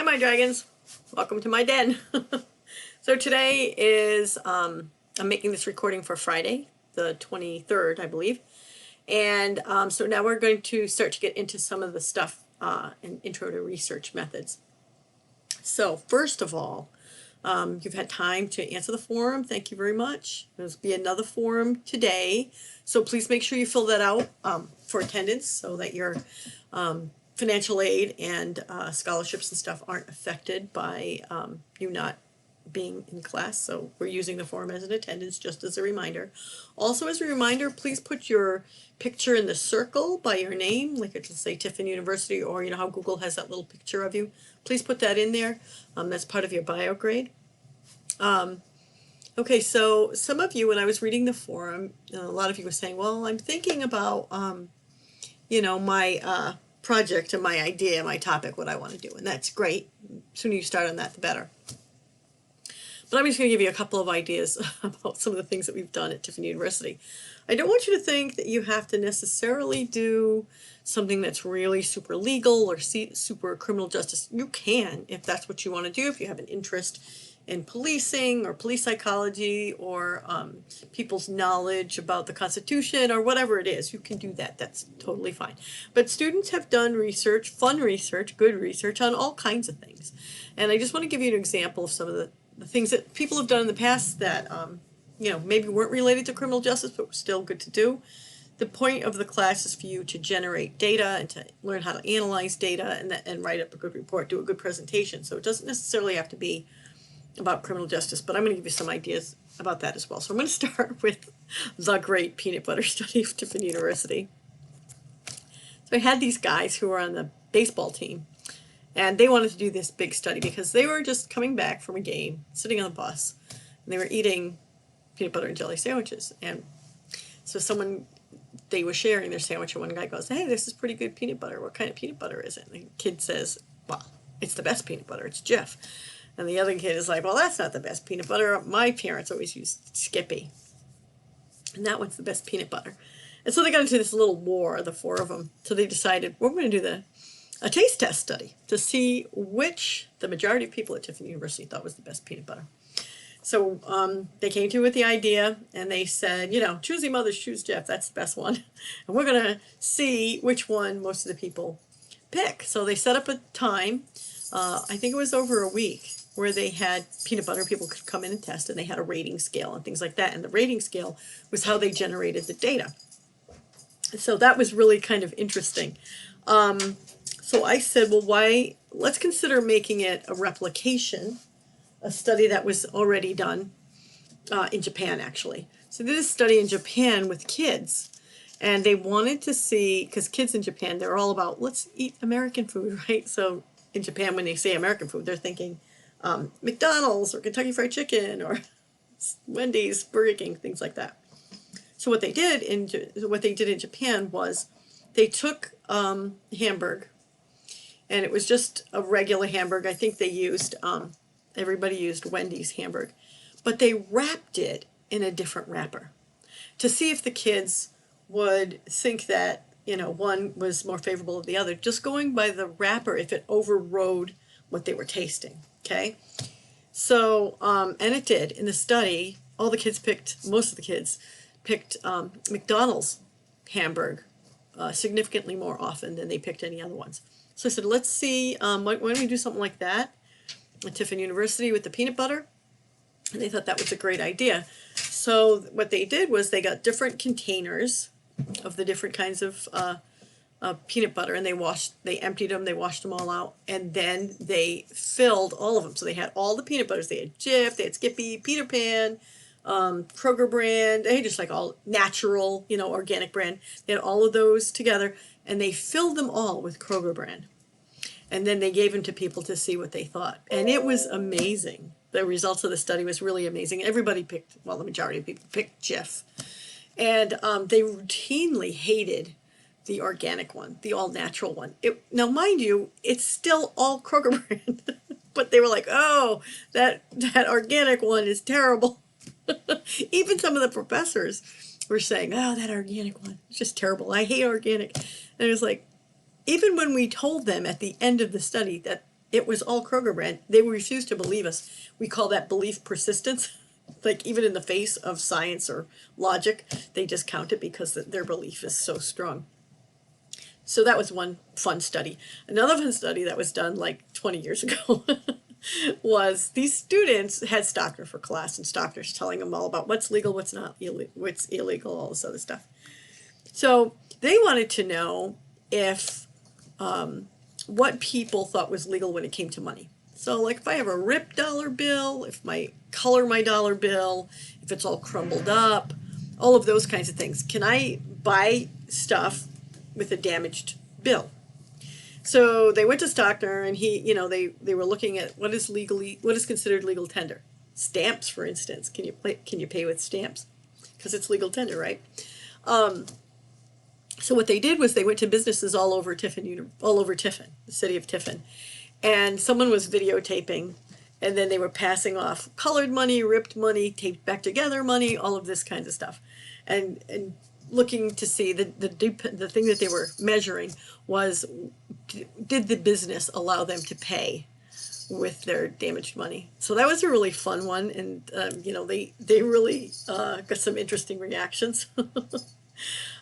Hi, my dragons. Welcome to my den. So today is, I'm making this recording for Friday, the 23rd, I believe. And so now we're going to start to get into some of the stuff in Intro to Research Methods. So first of all, you've had time to answer the forum. Thank you very much. There'll be another forum today. So please make sure you fill that out for attendance so that your financial aid and scholarships and stuff aren't affected by you not being in class. So we're using the forum as an attendance, just as a reminder. Also, as a reminder, please put your picture in the circle by your name, like it'll say Tiffin University, or you know how Google has that little picture of you. Please put that in there. That's part of your bio grade. Okay, so some of you, when I was reading the forum, a lot of you were saying, well, I'm thinking about, you know, my project and my idea, my topic, what I want to do. And that's great. The sooner you start on that, the better. But I'm just going to give you a couple of ideas about some of the things that we've done at Tiffin University. I don't want you to think that you have to necessarily do something that's really super legal or super criminal justice. You can, if that's what you want to do, if you have an interest in policing or police psychology or people's knowledge about the Constitution or whatever it is, you can do that. That's totally fine. But students have done research, fun research, good research on all kinds of things. And I just want to give you an example of some of the things that people have done in the past that, you know, maybe weren't related to criminal justice, but were still good to do. The point of the class is for you to generate data and to learn how to analyze data and write up a good report, do a good presentation. So it doesn't necessarily have to be about criminal justice, but I'm going to give you some ideas about that as well. So I'm going to start with the great peanut butter study of Tiffin University. So I had these guys who were on the baseball team, and they wanted to do this big study because they were just coming back from a game, sitting on the bus, and they were eating peanut butter and jelly sandwiches. And so they were sharing their sandwich, and one guy goes, hey, this is pretty good peanut butter. What kind of peanut butter is it? And the kid says, well, it's the best peanut butter. It's Jif. And the other kid is like, well, that's not the best peanut butter. My parents always used Skippy. And that one's the best peanut butter. And so they got into this little war, the four of them. So they decided, we're going to do a taste test study to see which the majority of people at Tiffin University thought was the best peanut butter. So they came to with the idea, and they said, you know, choosy mothers choose Jeff. That's the best one. And we're going to see which one most of the people pick. So they set up a time, I think it was over a week, where they had peanut butter. People could come in and test, and they had a rating scale and things like that. And the rating scale was how they generated the data. So that was really kind of interesting. So I said, well, let's consider making it a replication, a study that was already done in Japan, actually. So they did a study in Japan with kids, and they wanted to see, because kids in Japan, they're all about, let's eat American food, right? So in Japan, when they say American food, they're thinking McDonald's or Kentucky Fried Chicken or Wendy's, Burger King, things like that. So what they did in Japan was they took hamburger, and it was just a regular hamburger. I think they used, everybody used Wendy's hamburger. But they wrapped it in a different wrapper to see if the kids would think that, you know, one was more favorable than the other, just going by the wrapper, if it overrode what they were tasting, okay? So, and it did. In the study, most of the kids picked McDonald's hamburger significantly more often than they picked any other ones. So I said, let's see, why don't we do something like that at Tiffin University with the peanut butter? And they thought that was a great idea. So what they did was they got different containers of the different kinds of peanut butter, and they emptied them, they washed them all out, and then they filled all of them. So they had all the peanut butters. They had Jif, they had Skippy, Peter Pan, Kroger brand, they had just like all natural, you know, organic brand. They had all of those together, and they filled them all with Kroger brand. And then they gave them to people to see what they thought. And it was amazing. The results of the study was really amazing. Everybody picked, well, the majority of people picked Jif. And they routinely hated the organic one, the all-natural one. Now, mind you, it's still all Kroger brand. But they were like, oh, that organic one is terrible. Even some of the professors were saying, oh, that organic one, it's just terrible. I hate organic. And it was like, even when we told them at the end of the study that it was all Kroger brand. They refused to believe us. We call that belief persistence. Like even in the face of science or logic, they discount it because their belief is so strong. So that was one fun study. Another fun study that was done like 20 years ago was these students had Stockner for class, and Stockner's telling them all about what's legal, what's not, what's illegal, all this other stuff. So they wanted to know if what people thought was legal when it came to money. So like if I have a ripped dollar bill, if my color my dollar bill, if it's all crumbled up, all of those kinds of things. Can I buy stuff with a damaged bill? So they went to Stockner, and they were looking at what is considered legal tender. Stamps, for instance. Can you pay with stamps? Because it's legal tender, right? So what they did was they went to businesses all over Tiffin, the city of Tiffin, and someone was videotaping, and then they were passing off colored money, ripped money, taped back together money, all of this kinds of stuff, and looking to see the thing that they were measuring was, did the business allow them to pay with their damaged money? So that was a really fun one, and they really got some interesting reactions.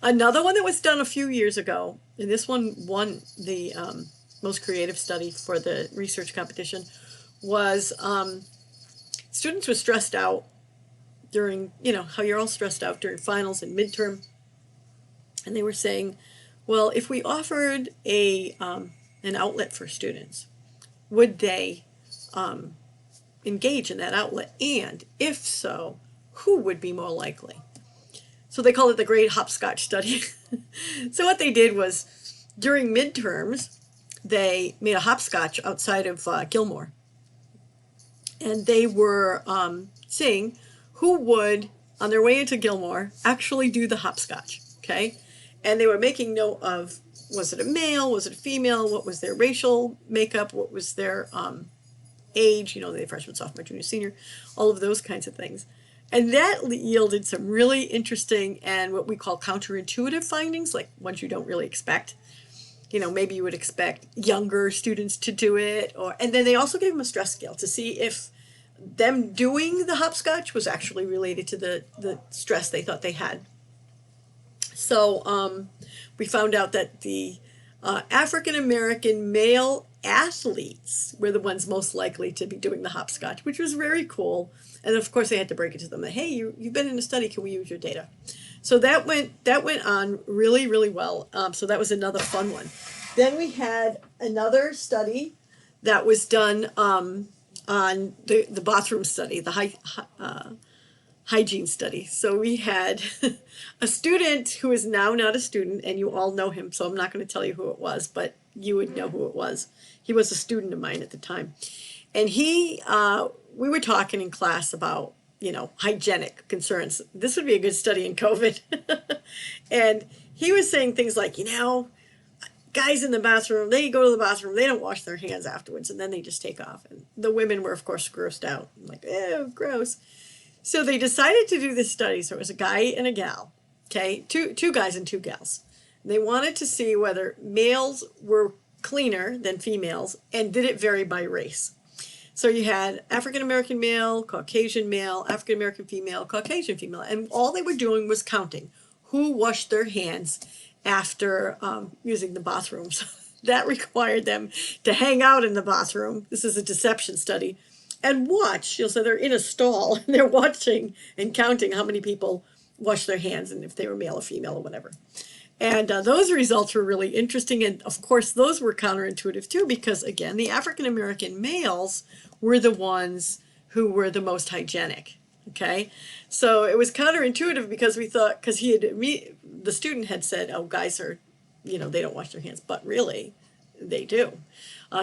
Another one that was done a few years ago, and this one won the most creative study for the research competition, was students were stressed out during, how you're all stressed out during finals and midterm. And they were saying, well, if we offered an outlet for students, would they engage in that outlet? And if so, who would be more likely? So they call it the Great Hopscotch Study. So what they did was, during midterms, they made a hopscotch outside of Gilmore. And they were seeing who would, on their way into Gilmore, actually do the hopscotch, okay? And they were making note of, was it a male, was it a female, what was their racial makeup, what was their age, they freshman, sophomore, junior, senior, all of those kinds of things. And that yielded some really interesting and what we call counterintuitive findings, like ones you don't really expect. Maybe you would expect younger students to do it, and then they also gave them a stress scale to see if them doing the hopscotch was actually related to the stress they thought they had. So we found out that the African American male athletes were the ones most likely to be doing the hopscotch, which was very cool. And of course, they had to break it to them that, hey, you've been in a study, can we use your data? So that went on really, really well. So that was another fun one. Then we had another study that was done on the bathroom study, the hygiene study. So we had a student who is now not a student, and you all know him, so I'm not going to tell you who it was, but you would know who it was. He was a student of mine at the time. And we were talking in class about, hygienic concerns. This would be a good study in COVID. And he was saying things like, guys in the bathroom, they go to the bathroom, they don't wash their hands afterwards, and then they just take off. And the women were, of course, grossed out. Like, ew, gross. So they decided to do this study. So it was a guy and a gal, okay? Two guys and two gals. They wanted to see whether males were cleaner than females, and did it vary by race. So you had African American male, Caucasian male, African American female, Caucasian female, and all they were doing was counting who washed their hands after using the bathrooms. That required them to hang out in the bathroom. This is a deception study. And watch. So they're in a stall, and they're watching and counting how many people washed their hands, and if they were male or female or whatever. And those results were really interesting. And of course, those were counterintuitive too, because again, the African American males were the ones who were the most hygienic. Okay. So it was counterintuitive because we thought, because the student had said, oh, guys are, they don't wash their hands, but really they do.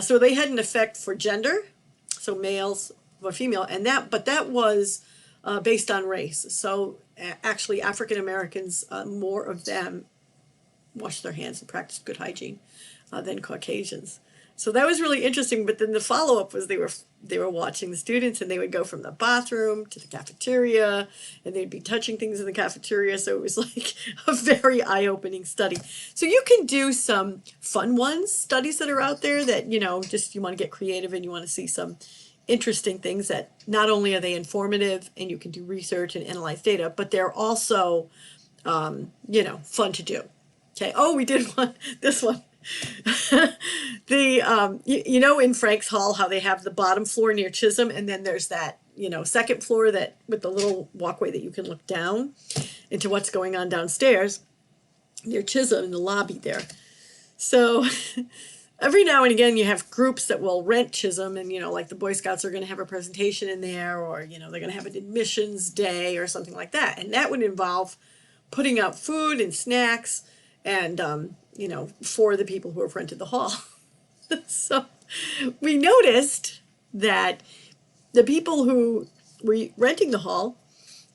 So they had an effect for gender. So males or female, but that was based on race. So actually, African Americans, more of them wash their hands and practice good hygiene than Caucasians. So that was really interesting. But then the follow-up was they were watching the students, and they would go from the bathroom to the cafeteria, and they'd be touching things in the cafeteria. So it was like a very eye-opening study. So you can do some fun ones, studies that are out there that, just you want to get creative and you want to see some interesting things that not only are they informative and you can do research and analyze data, but they're also, fun to do. Okay. Oh, we did this one. In Frank's Hall, how they have the bottom floor near Chisholm, and then there's that, second floor that with the little walkway that you can look down into what's going on downstairs near Chisholm in the lobby there. So every now and again you have groups that will rent Chisholm, and, like the Boy Scouts are going to have a presentation in there, or, they're going to have an admissions day or something like that. And that would involve putting out food and snacks and, for the people who have rented the hall. So we noticed that the people who were renting the hall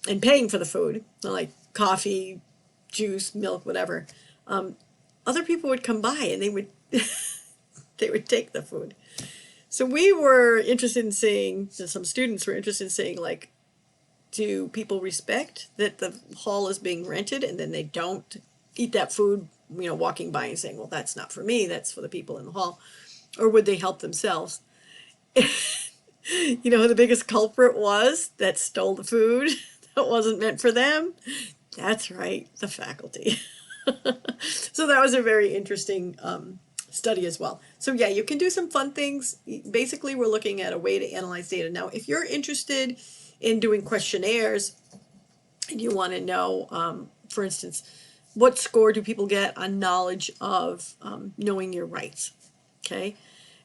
and paying for the food, like coffee, juice, milk, whatever, other people would come by and they would they would take the food. So we were interested in seeing, some students were interested in seeing, like, do people respect that the hall is being rented and then they don't eat that food, walking by and saying, well, that's not for me, that's for the people in the hall? Or would they help themselves? Who the biggest culprit was that stole the food that wasn't meant for them? That's right, the faculty. So that was a very interesting study as well. So yeah, you can do some fun things. Basically, we're looking at a way to analyze data. Now, if you're interested in doing questionnaires and you want to know, for instance, what score do people get on knowledge of knowing your rights, okay?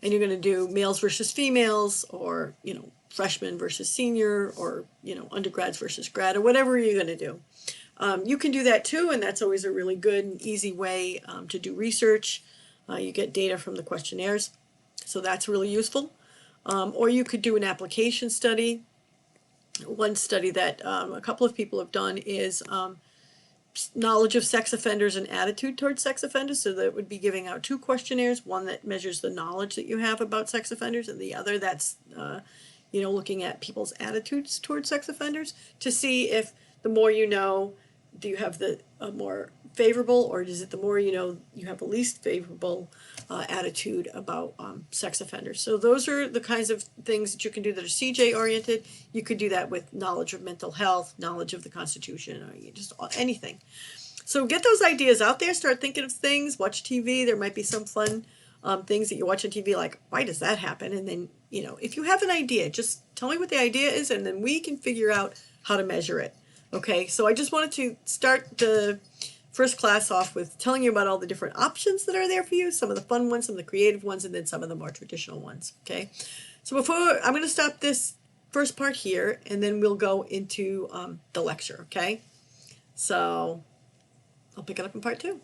And you're going to do males versus females, or, freshman versus senior, or, undergrads versus grad, or whatever you're going to do. You can do that too, and that's always a really good and easy way to do research. You get data from the questionnaires, so that's really useful. Or you could do an application study. One study that a couple of people have done is knowledge of sex offenders and attitude towards sex offenders. So that would be giving out two questionnaires, one that measures the knowledge that you have about sex offenders, and the other that's looking at people's attitudes towards sex offenders, to see if the more you know, do you have the more favorable, or is it the more you know, you have the least favorable attitude about sex offenders? So those are the kinds of things that you can do that are CJ oriented. You could do that with knowledge of mental health, knowledge of the Constitution, or just anything. So get those ideas out there, start thinking of things, watch TV. There might be some fun things that you watch on TV, like, why does that happen? And then, if you have an idea, just tell me what the idea is, and then we can figure out how to measure it. Okay, so I just wanted to start the first class off with telling you about all the different options that are there for you, some of the fun ones, some of the creative ones, and then some of the more traditional ones, okay? So I'm going to stop this first part here, and then we'll go into the lecture, okay? So I'll pick it up in part 2.